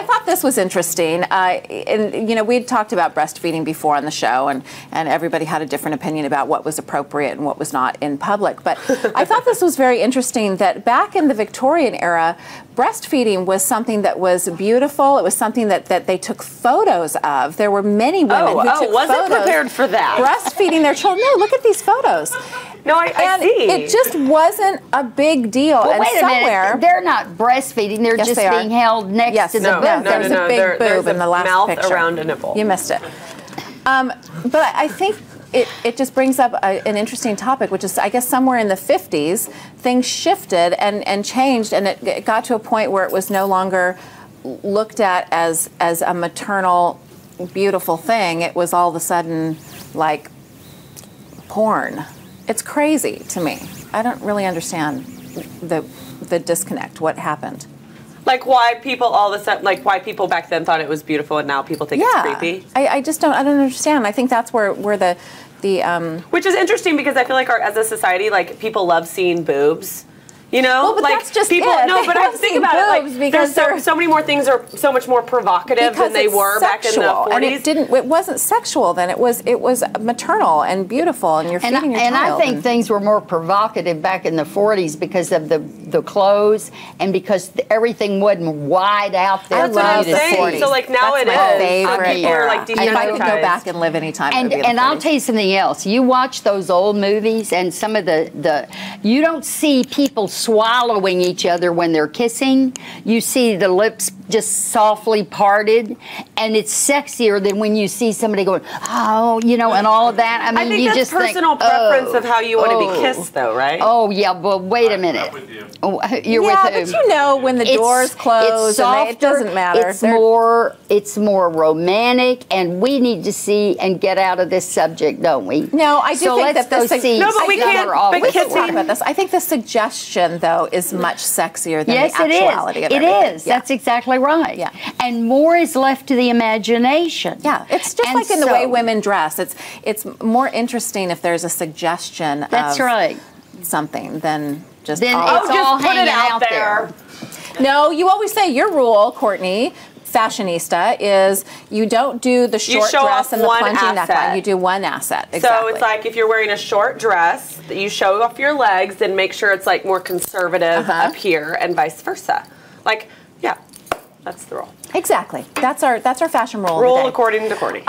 I thought this was interesting. And you know, we'd talked about breastfeeding before on the show, and everybody had a different opinion about what was appropriate and what was not in public. But I thought this was very interesting that back in the Victorian era, breastfeeding was something that was beautiful. It was something that they took photos of. There were many women who took wasn't photos prepared for that. breastfeeding their children. No, look at these photos. No, I see. It just wasn't a big deal. Well, and wait a minute. They're not breastfeeding. They're just being held next to the boob. There's a big boob in the last mouth picture. Around a nipple. You missed it. But I think it just brings up an interesting topic, which is, I guess, somewhere in the 50s, things shifted and changed, and it got to a point where it was no longer looked at as a maternal, beautiful thing. It was all of a sudden like porn. It's crazy to me. I don't really understand the disconnect. What happened? Like why people all of a sudden, like why people back then thought it was beautiful and now people think it's creepy? I just don't. I don't understand. I think that's where the which is interesting because I feel like as a society, like people love seeing boobs. You know, well, but like that's just people. it. No, but I think about it. Like, because so many more things are so much more provocative than they were back in the 40s. And it wasn't sexual then. It was maternal and beautiful, and you're feeding your child. And I think things were more provocative back in the 40s because of the clothes and because everything wasn't wide out there. That's what I'm saying. So like now it is. Favorite people are like if I could go back and live anytime. And I'll tell you something else. You watch those old movies and some of you don't see people swallowing each other when they're kissing. You see the lips just softly parted, and it's sexier than when you see somebody going, oh, you know, and all of that. I mean, I think you that's just personal preference of how you want to be kissed, though, right? Oh yeah, but wait a minute. I'm with you. You're with who? but you know when the doors close, and it doesn't matter. It's more romantic, and we need to see and get out of this subject, don't we? No, I do think that the no, but we can't. We can talk about this. I think the suggestion, though, is much sexier than the actuality of everything. It is. That's exactly right. Yeah. And more is left to the imagination. Yeah, it's just like in the way women dress. It's more interesting if there's a suggestion of something than just just put it out there. No, you always say your rule, Courtney, fashionista, is you don't do the short dress and the plunging neckline. You do one asset. Exactly. So it's like if you're wearing a short dress, that you show off your legs, then make sure it's like more conservative up here, and vice versa. Like, yeah, that's the rule. Exactly. That's our fashion rule. Rule according to Courtney.